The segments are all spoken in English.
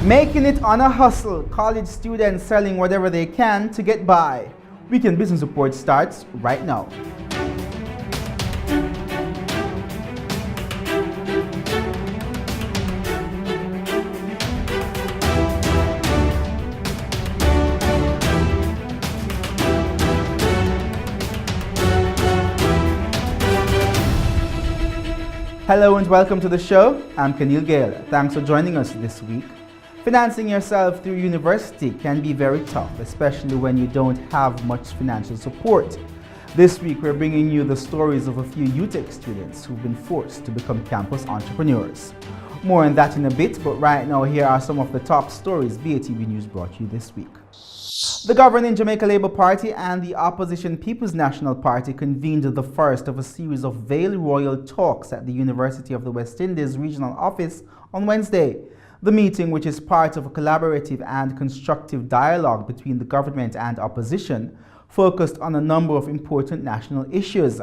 Making it on a hustle, college students selling whatever they can to get by. Weekend Business Report starts right now. Hello and welcome to the show. I'm Kenil Gale. Thanks for joining us this week. Financing yourself through university can be very tough, especially when you don't have much financial support. This week we're bringing you the stories of a few UTech students who've been forced to become campus entrepreneurs. More on that in a bit, but right now here are some of the top stories BATV News brought you this week. The governing Jamaica Labour Party and the opposition People's National Party convened the first of a series of Vale Royal talks at the University of the West Indies Regional Office on Wednesday. The meeting, which is part of a collaborative and constructive dialogue between the government and opposition, focused on a number of important national issues.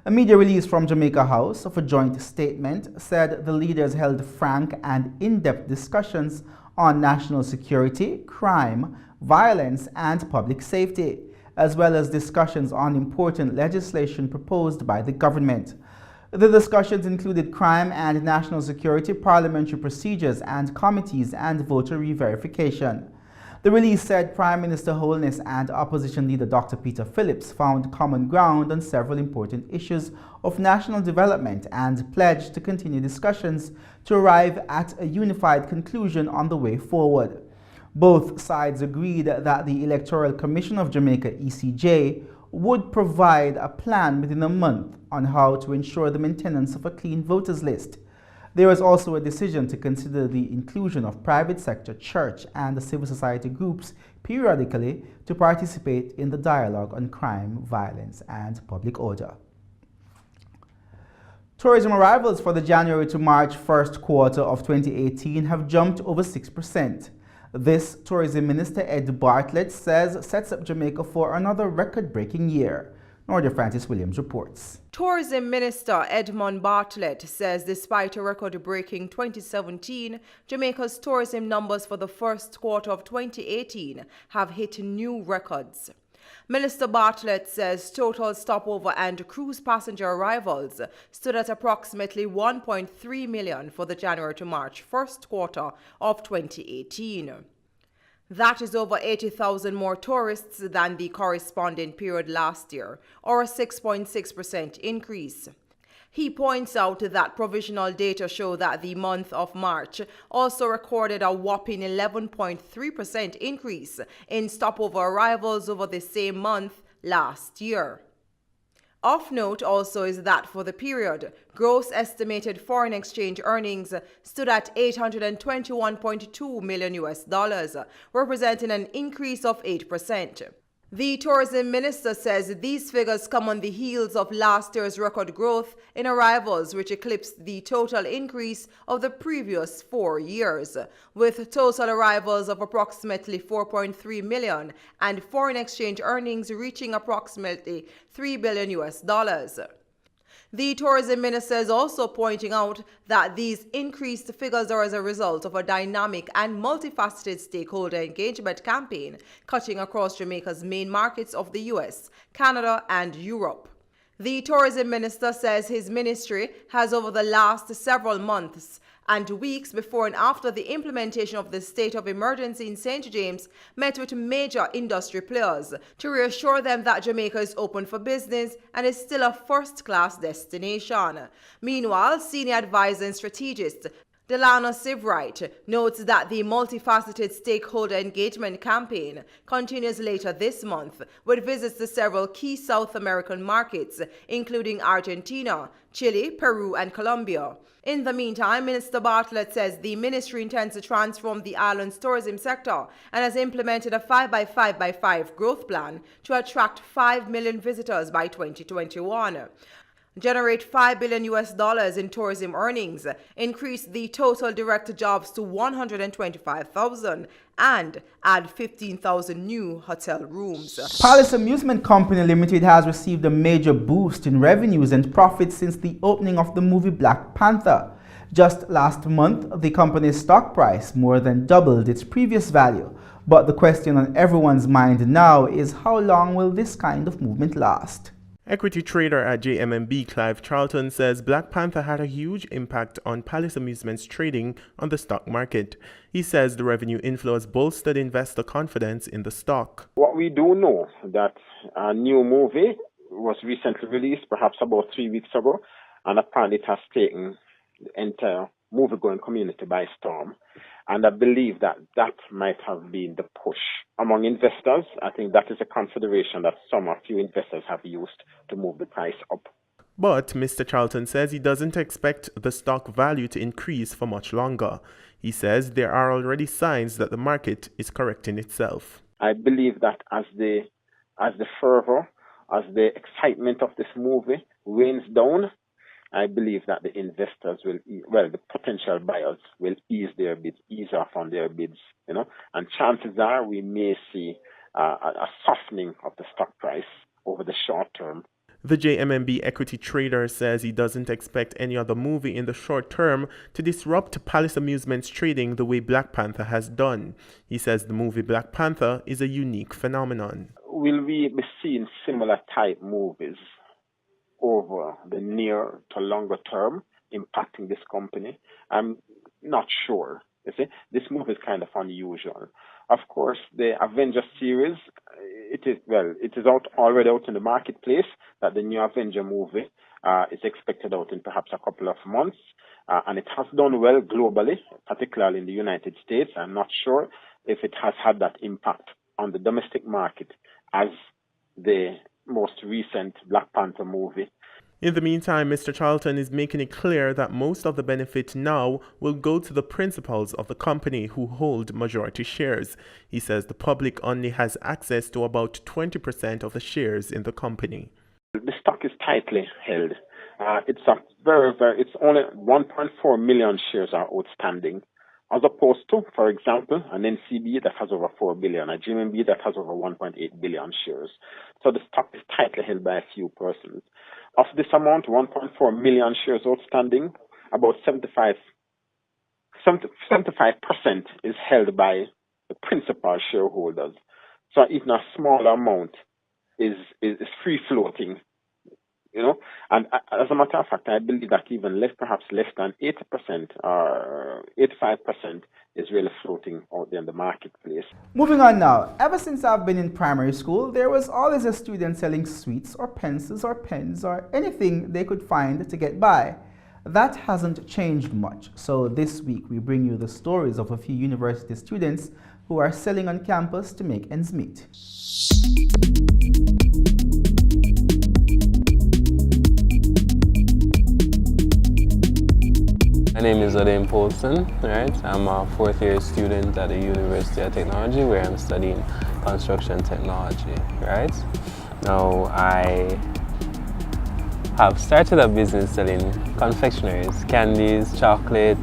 A media release from Jamaica House of a joint statement said the leaders held frank and in-depth discussions on national security, crime, violence and public safety, as well as discussions on important legislation proposed by the government. The discussions included crime and national security, parliamentary procedures and committees, and voter re-verification. The release said Prime Minister Holness and opposition leader Dr. Peter Phillips found common ground on several important issues of national development and pledged to continue discussions to arrive at a unified conclusion on the way forward. Both sides agreed that the Electoral Commission of Jamaica, ECJ, would provide a plan within a month on how to ensure the maintenance of a clean voters list. There was also a decision to consider the inclusion of private sector, church and civil society groups periodically to participate in the dialogue on crime, violence and public order. Tourism arrivals for the January to March first quarter of 2018 have jumped over 6%. This, Tourism Minister Ed Bartlett says, sets up Jamaica for another record-breaking year. Nordia Francis Williams reports. Tourism Minister Edmund Bartlett says despite a record-breaking 2017, Jamaica's tourism numbers for the first quarter of 2018 have hit new records. Minister Bartlett says total stopover and cruise passenger arrivals stood at approximately 1.3 million for the January to March first quarter of 2018. That is over 80,000 more tourists than the corresponding period last year, or a 6.6% increase. He points out that provisional data show that the month of March also recorded a whopping 11.3% increase in stopover arrivals over the same month last year. Of note also is that for the period, gross estimated foreign exchange earnings stood at $821.2 million, representing an increase of 8%. The tourism minister says these figures come on the heels of last year's record growth in arrivals, which eclipsed the total increase of the previous 4 years, with total arrivals of approximately 4.3 million and foreign exchange earnings reaching approximately $3 billion. The tourism minister is also pointing out that these increased figures are as a result of a dynamic and multifaceted stakeholder engagement campaign cutting across Jamaica's main markets of the US, Canada, and Europe. The tourism minister says his ministry has over the last several months and weeks before and after the implementation of the state of emergency in St. James met with major industry players to reassure them that Jamaica is open for business and is still a first-class destination. Meanwhile, senior advisor and strategist Delano Sivright notes that the multifaceted stakeholder engagement campaign continues later this month with visits to several key South American markets, including Argentina, Chile, Peru, and Colombia. In the meantime, Minister Bartlett says the ministry intends to transform the island's tourism sector and has implemented a 5x5x5 growth plan to attract 5 million visitors by 2021. Generate $5 billion in tourism earnings, increase the total direct jobs to 125,000, and add 15,000 new hotel rooms. Palace Amusement Company Limited has received a major boost in revenues and profits since the opening of the movie Black Panther. Just last month, the company's stock price more than doubled its previous value. But the question on everyone's mind now is how long will this kind of movement last? Equity trader at JMMB Clive Charlton says Black Panther had a huge impact on Palace Amusements trading on the stock market. He says the revenue inflows bolstered investor confidence in the stock. What we do know that a new movie was recently released, perhaps about 3 weeks ago, and apparently it has taken the entire movie-going community by storm. And I believe that that might have been the push among investors. I think that is a consideration that a few investors have used to move the price up. But Mr. Charlton says he doesn't expect the stock value to increase for much longer. He says there are already signs that the market is correcting itself. I believe that as the fervor, as the excitement of this movie wanes down, I believe that the investors the potential buyers will ease off on their bids, and chances are we may see a softening of the stock price over the short term. The JMMB equity trader says he doesn't expect any other movie in the short term to disrupt Palace Amusements trading the way Black Panther has done. He says the movie Black Panther is a unique phenomenon. Will we be seeing similar type movies over the near to longer term impacting this company? I'm not sure. You see, this movie is kind of unusual. Of course, the Avenger series, it is already out in the marketplace. That the new Avenger movie is expected out in perhaps a couple of months, and it has done well globally, particularly in the United States. I'm not sure if it has had that impact on the domestic market as the most recent Black Panther movie. In the meantime, Mr. Charlton is making it clear that most of the benefit now will go to the principals of the company who hold majority shares. He says the public only has access to about 20% of the shares in the company. The stock is tightly held. It's only 1.4 million shares are outstanding, as opposed to, for example, an NCB that has over 4 billion, a GMB that has over 1.8 billion shares. So the stock is tightly held by a few persons. Of this amount, 1.4 million shares outstanding, about 75% is held by the principal shareholders. So even a small amount is free floating, And as a matter of fact, I believe that even perhaps less than 80% or 85% is really floating out there in the marketplace. Moving on now, ever since I've been in primary school, there was always a student selling sweets or pencils or pens or anything they could find to get by. That hasn't changed much. So this week we bring you the stories of a few university students who are selling on campus to make ends meet. My name is Odin Poulsen, right? I'm a fourth year student at the University of Technology where I'm studying construction technology, right? Now I have started a business selling confectionaries, candies, chocolate,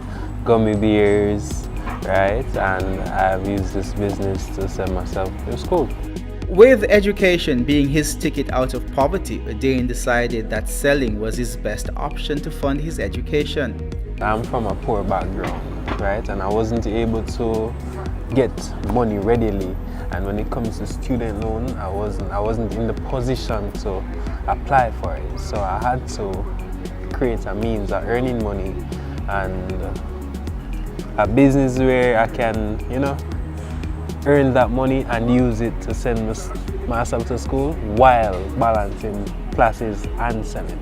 gummy bears, right? And I've used this business to send myself to school. With education being his ticket out of poverty, Odin decided that selling was his best option to fund his education. I'm from a poor background, right? And I wasn't able to get money readily. And when it comes to student loan, I wasn't in the position to apply for it. So I had to create a means of earning money and a business where I can, earn that money and use it to send myself to school while balancing classes and selling.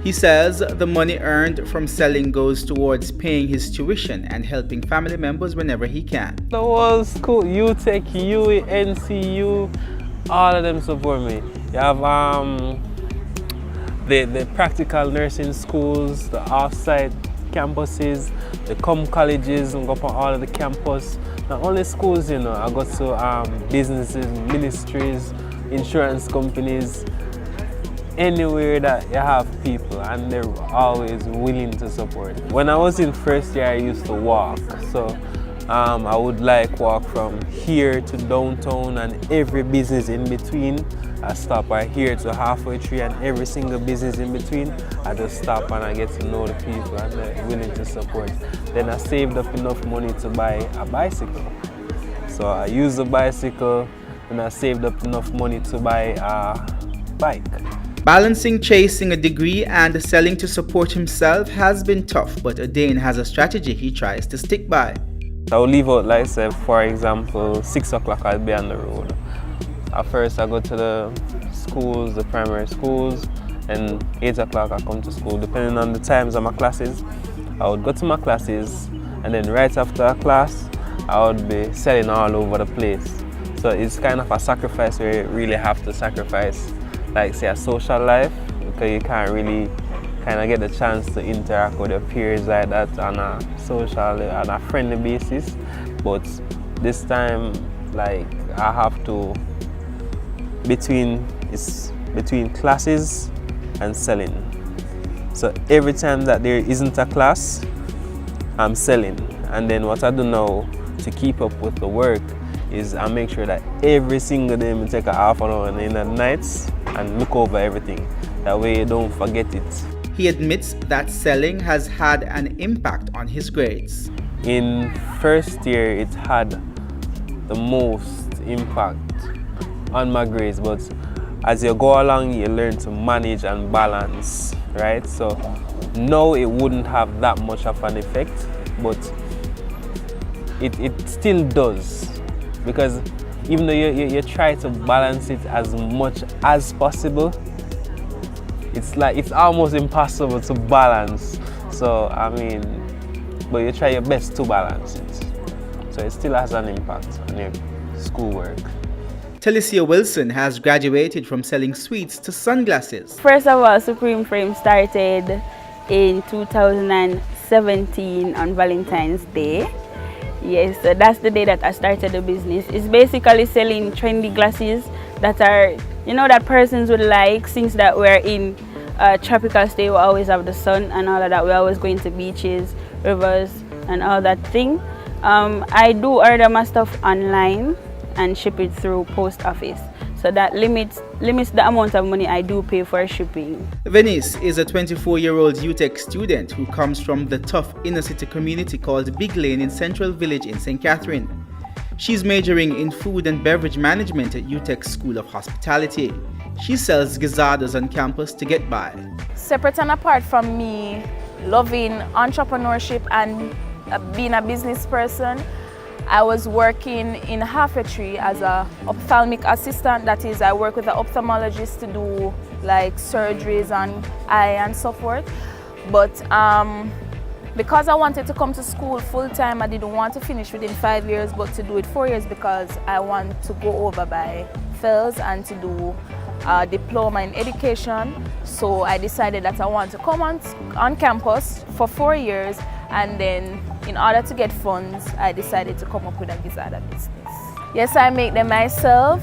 He says the money earned from selling goes towards paying his tuition and helping family members whenever he can. The whole school, UTech, UE, NCU, all of them support me. You have the practical nursing schools, the off-site campuses, the colleges, and go up on all of the campus. Not only schools, I go to businesses, ministries, insurance companies, anywhere that you have people, and they're always willing to support. When I was in first year, I used to walk. So I would walk from here to downtown and every business in between. I stop. I hear to halfway through, and every single business in between, I just stop and I get to know the people and they're willing to support. Then I saved up enough money to buy a bicycle. So I used the bicycle and I saved up enough money to buy a bike. Balancing chasing a degree and selling to support himself has been tough, but Adane has a strategy he tries to stick by. I'll leave out, like say, for example, 6 o'clock I'll be on the road. At first I go to the schools, the primary schools, and 8 o'clock I come to school. Depending on the times of my classes, I would go to my classes, and then right after a class, I would be selling all over the place. So it's kind of a sacrifice where you really have to sacrifice, like say, a social life, because you can't really kind of get the chance to interact with your peers like that on a social, on a friendly basis. But this time, like, I have to, between classes and selling. So every time that there isn't a class, I'm selling. And then what I do now to keep up with the work is I make sure that every single day I take a half an hour in the nights and look over everything. That way you don't forget it. He admits that selling has had an impact on his grades. In first year, it had the most impact on my grades, but as you go along, you learn to manage and balance, right? So now it wouldn't have that much of an effect, but it still does, because even though you try to balance it as much as possible, it's almost impossible to balance. So I mean, but you try your best to balance it. So it still has an impact on your schoolwork. Talicia Wilson has graduated from selling sweets to sunglasses. First of all, Supreme Frame started in 2017 on Valentine's Day. Yes, so that's the day that I started the business. It's basically selling trendy glasses that are, you know, that persons would like, since that we're in a tropical state, we always have the sun and all of that. We're always going to beaches, rivers, and all that thing. I do order my stuff online and ship it through post office. So that limits the amount of money I do pay for shipping. Venice is a 24-year-old UTech student who comes from the tough inner city community called Big Lane in Central Village in St. Catherine. She's majoring in food and beverage management at UTech School of Hospitality. She sells gizadas on campus to get by. Separate and apart from me loving entrepreneurship and being a business person, I was working in Halfetry as an ophthalmic assistant. That is, I work with an ophthalmologist to do like surgeries on eye and so forth. But because I wanted to come to school full time, I didn't want to finish within 5 years, but to do it 4 years because I want to go over by FELS and to do a diploma in education. So I decided that I want to come on campus for 4 years, and then in order to get funds, I decided to come up with a gizada business. Yes, I make them myself.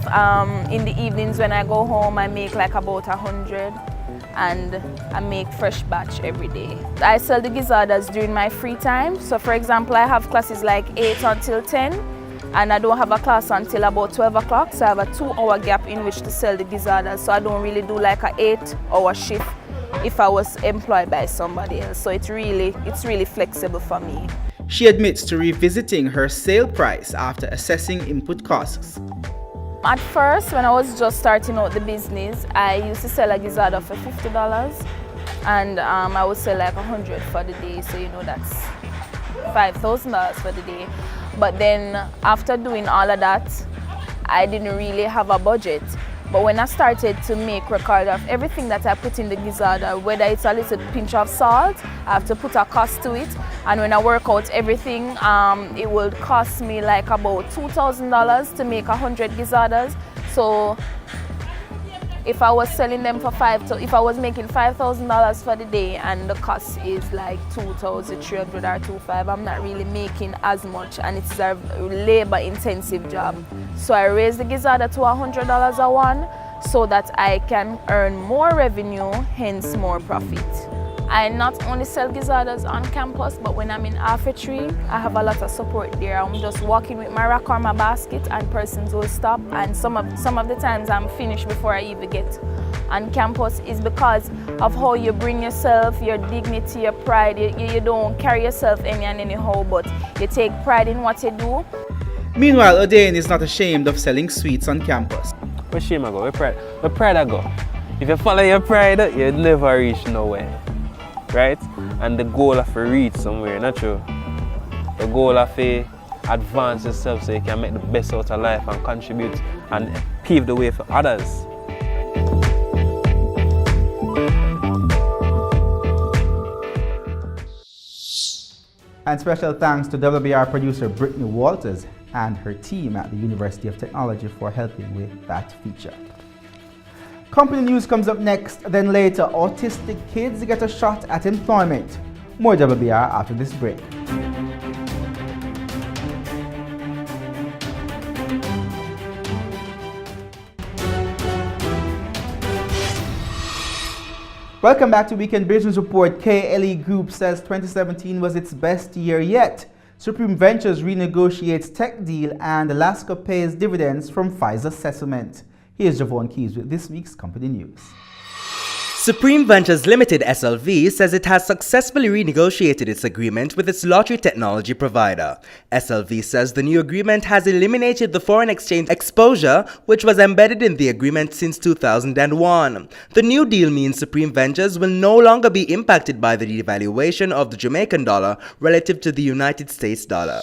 In the evenings when I go home, I make like about 100, and I make fresh batch every day. I sell the gizadas during my free time. So for example, I have classes like 8 until 10, and I don't have a class until about 12 o'clock. So I have a 2-hour gap in which to sell the gizadas. So I don't really do like an 8-hour shift if I was employed by somebody else. So it's really flexible for me. She admits to revisiting her sale price after assessing input costs. At first, when I was just starting out the business, I used to sell a gizada for $50, and I would sell like 100 for the day. So you know that's $5,000 for the day. But then after doing all of that, I didn't really have a budget. But when I started to make record of everything that I put in the gizada, whether it's a little pinch of salt, I have to put a cost to it. And when I work out everything, it will cost me like about $2,000 to make 100 gizadas. So if I was selling them for if I was making $5,000 for the day and the cost is like $2,300 or $2,500, I'm not really making as much, and it's a labor-intensive job. So I raised the gizada to $100 a one so that I can earn more revenue, hence more profit. I not only sell gizzards on campus, but when I'm in Tree, I have a lot of support there. I'm just walking with my rack or my basket and persons will stop, and some of the times I'm finished before I even get on campus is because of how you bring yourself, your dignity, your pride. You don't carry yourself any and anyhow, but you take pride in what you do. Meanwhile, Odain is not ashamed of selling sweets on campus. Where shame I go? Where pride I go? If you follow your pride, you'll never reach nowhere, right? And the goal of to reach somewhere, not true? The goal of to advance yourself so you can make the best out of life and contribute and pave the way for others. And special thanks to WBR producer Brittany Walters and her team at the University of Technology for helping with that feature. Company news comes up next, then later, autistic kids get a shot at employment. More WBR after this break. Welcome back to Weekend Business Report. KLE Group says 2017 was its best year yet. Supreme Ventures renegotiates tech deal and Alaska pays dividends from Pfizer settlement. Here's Javon Keys with this week's company news. Supreme Ventures Limited SLV says it has successfully renegotiated its agreement with its lottery technology provider. SLV says the new agreement has eliminated the foreign exchange exposure which was embedded in the agreement since 2001. The new deal means Supreme Ventures will no longer be impacted by the devaluation of the Jamaican dollar relative to the United States dollar.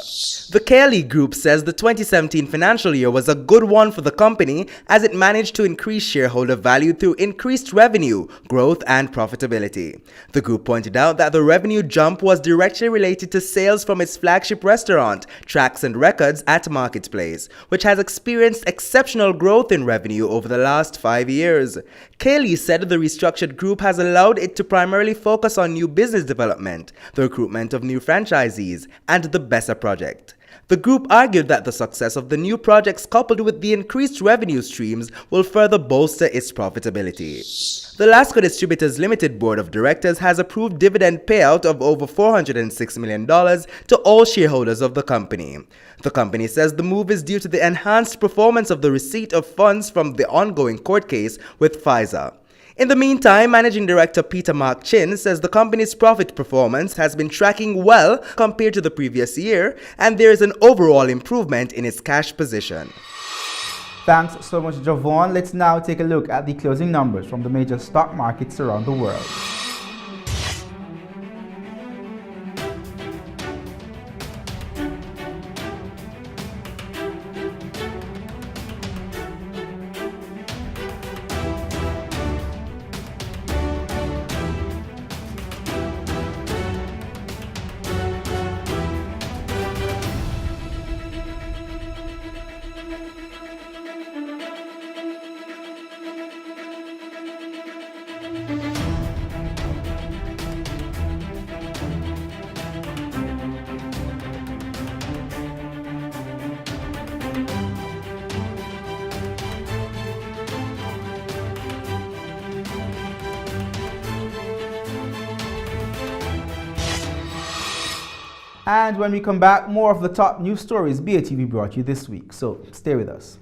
The KLE Group says the 2017 financial year was a good one for the company as it managed to increase shareholder value through increased revenue, growth and profitability. The group pointed out that the revenue jump was directly related to sales from its flagship restaurant, Tracks and Records at Marketplace, which has experienced exceptional growth in revenue over the last 5 years. KLE said the restructured group has allowed it to primarily focus on new business development, the recruitment of new franchisees, and the BESA project. The group argued that the success of the new projects coupled with the increased revenue streams will further bolster its profitability. The Lasco Distributors Limited Board of Directors has approved dividend payout of over $406 million to all shareholders of the company. The company says the move is due to the enhanced performance of the receipt of funds from the ongoing court case with Pfizer. In the meantime, Managing Director Peter Mark Chin says the company's profit performance has been tracking well compared to the previous year, and there is an overall improvement in its cash position. Thanks so much, Javon. Let's now take a look at the closing numbers from the major stock markets around the world. And when we come back, more of the top news stories BATV brought you this week. So stay with us.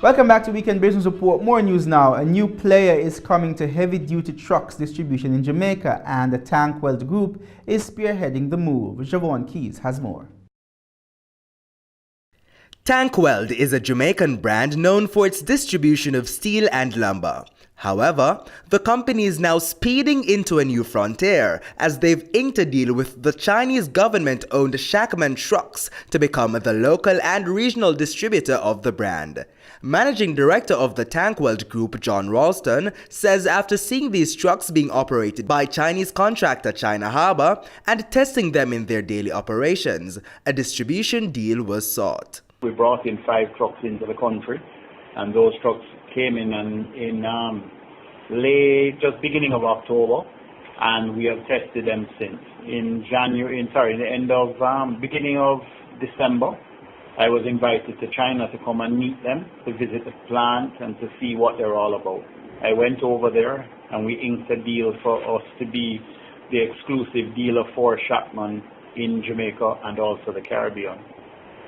Welcome back to Weekend Business Report. More news now. A new player is coming to heavy-duty trucks distribution in Jamaica, and the Tankweld Group is spearheading the move. Javon Keys has more. Tankweld is a Jamaican brand known for its distribution of steel and lumber. However, the company is now speeding into a new frontier as they've inked a deal with the Chinese government-owned Shackman Trucks to become the local and regional distributor of the brand. Managing Director of the Tankweld Group, John Ralston, says after seeing these trucks being operated by Chinese contractor China Harbour and testing them in their daily operations, a distribution deal was sought. We brought in 5 trucks into the country, and those trucks came in beginning of October, and we have tested them since. Beginning of December, I was invited to China to come and meet them, to visit the plant and to see what they're all about. I went over there and we inked a deal for us to be the exclusive dealer for Shackman in Jamaica and also the Caribbean.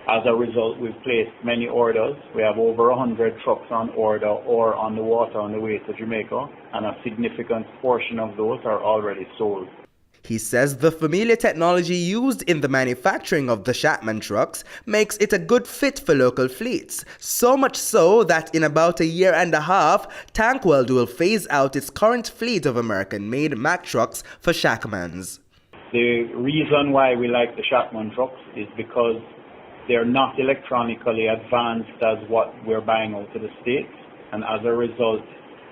As a result, we've placed many orders. We have over 100 trucks on order or on the water on the way to Jamaica, and a significant portion of those are already sold. He says the familiar technology used in the manufacturing of the Shackman trucks makes it a good fit for local fleets, so much so that in about a year and a half, Tankweld will phase out its current fleet of American-made Mack trucks for Shackmans. The reason why we like the Shackman trucks is because they're not electronically advanced as what we're buying out to the States, and as a result,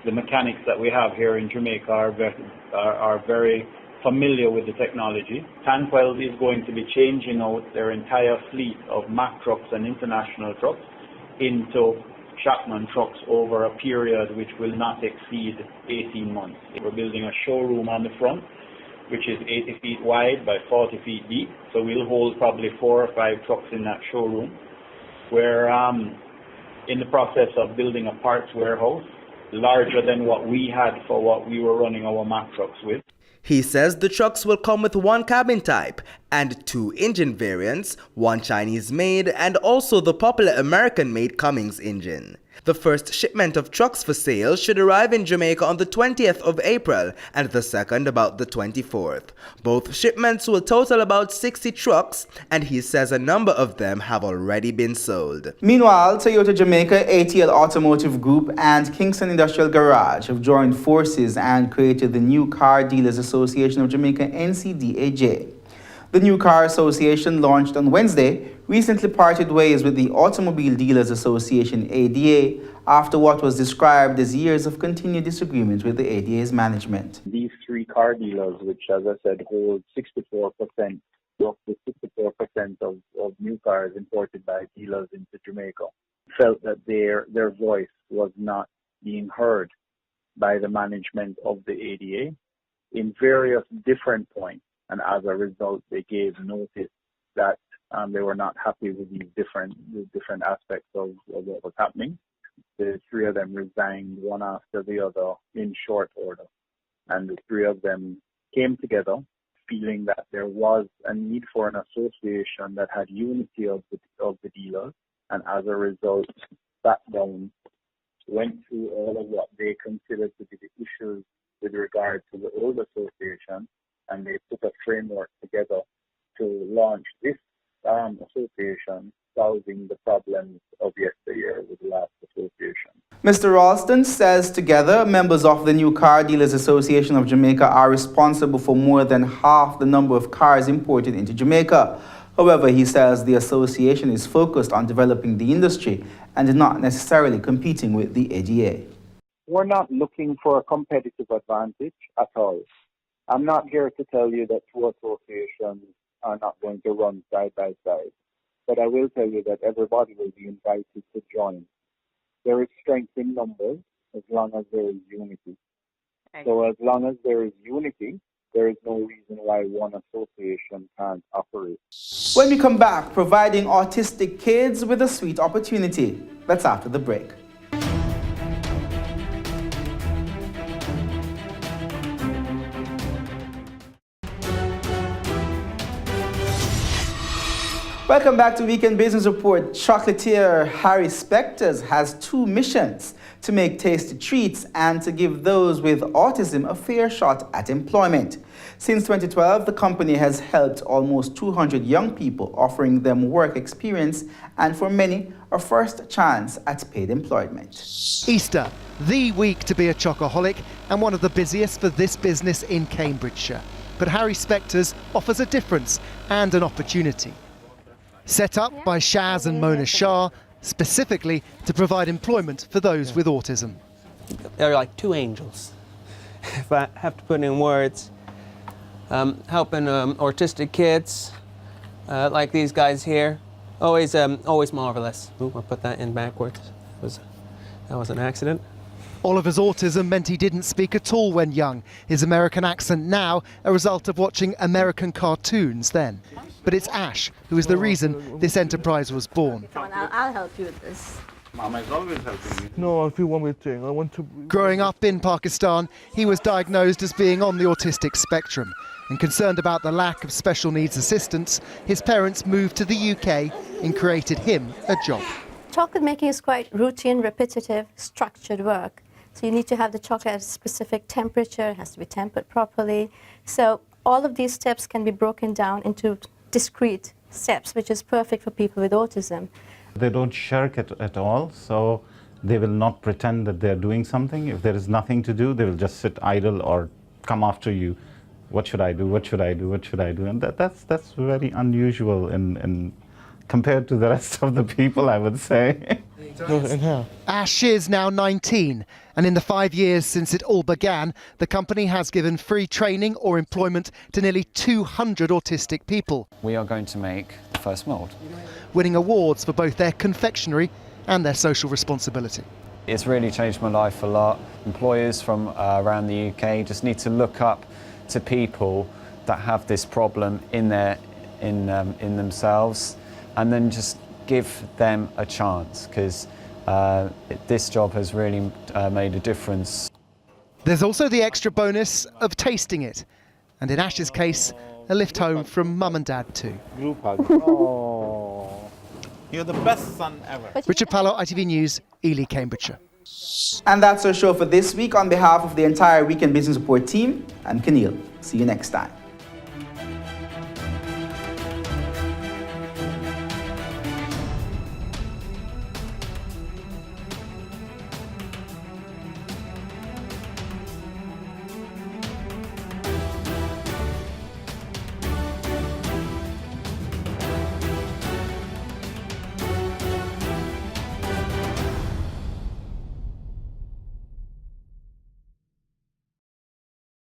the mechanics that we have here in Jamaica are very familiar with the technology. Tankweld is going to be changing out their entire fleet of Mack trucks and international trucks into Shackman trucks over a period which will not exceed 18 months. We're building a showroom on the front, which is 80 feet wide by 40 feet deep. So we'll hold probably 4 or 5 trucks in that showroom. We're in the process of building a parts warehouse larger than what we had for what we were running our Mack trucks with. He says the trucks will come with 1 cabin type and 2 engine variants, 1 Chinese-made and also the popular American-made Cummins engine. The first shipment of trucks for sale should arrive in Jamaica on the 20th of April and the second about the 24th. Both shipments will total about 60 trucks, and he says a number of them have already been sold. Meanwhile, Toyota Jamaica, ATL Automotive Group and Kingston Industrial Garage have joined forces and created the New Car Dealers Association of Jamaica, NCDAJ. The New Car Association, launched on Wednesday, recently parted ways with the Automobile Dealers Association, ADA, after what was described as years of continued disagreement with the ADA's management. These 3 car dealers, which, as I said, hold 64%, roughly 64% of new cars imported by dealers into Jamaica, felt that their voice was not being heard by the management of the ADA in various different points. And as a result, they gave notice that they were not happy with these different aspects of what was happening. The 3 of them resigned one after the other in short order. And the 3 of them came together feeling that there was a need for an association that had unity of the dealers. And as a result, sat down, went through all of what they considered to be the issues with regard to the old association, and they put a framework together to launch this association, solving the problems of yesteryear with the last association. Mr. Ralston says together, members of the New Car Dealers Association of Jamaica are responsible for more than half the number of cars imported into Jamaica. However, he says the association is focused on developing the industry and not necessarily competing with the ADA. We're not looking for a competitive advantage at all. I'm not here to tell you that 2 associations are not going to run side by side, but I will tell you that everybody will be invited to join. There is strength in numbers as long as there is unity. So as long as there is unity, there is no reason why one association can't operate. When we come back, providing autistic kids with a sweet opportunity. That's after the break. Welcome back to Weekend Business Report. Chocolatier Harry Specters has 2 missions: to make tasty treats and to give those with autism a fair shot at employment. Since 2012, the company has helped almost 200 young people, offering them work experience and for many, a first chance at paid employment. Easter, The week to be a chocoholic and one of the busiest for this business in Cambridgeshire. But Harry Spector's offers a difference and an opportunity. Set up by Shaz and Mona Shah, specifically to provide employment for those with autism. They're like two angels, if I have to put in words. Helping autistic kids, like these guys here, always marvelous. Ooh, I put that in backwards. That was an accident. Oliver's autism meant he didn't speak at all when young. His American accent now a result of watching American cartoons then. But it's Ash who is the reason this enterprise was born. I'll help you with this. Mama is always helping me. No, I feel one weird thing. I want to... Growing up in Pakistan, he was diagnosed as being on the autistic spectrum. And concerned about the lack of special needs assistance, his parents moved to the UK and created him a job. Chocolate making is quite routine, repetitive, structured work. So you need to have the chocolate at a specific temperature, it has to be tempered properly. So all of these steps can be broken down into discrete steps, which is perfect for people with autism. They don't shirk it at all, so they will not pretend that they're doing something. If there is nothing to do, they will just sit idle or come after you. What should I do? What should I do? What should I do? And that's very unusual in compared to the rest of the people, I would say. Ash is now 19, and in the 5 years since it all began, the company has given free training or employment to nearly 200 autistic people. We are going to make the first mould. Winning awards for both their confectionery and their social responsibility. It's really changed my life a lot. Employers from around the UK just need to look up to people that have this problem in themselves, and then just give them a chance, because this job has really made a difference. There's also the extra bonus of tasting it, and in Ash's case, a lift home from mum and dad too. Group hug. Oh, you're the best son ever. Richard Pallo, ITV News, Ely, Cambridgeshire. And that's our show for this week. On behalf of the entire Weekend Business Report team, I'm Keneal. See you next time.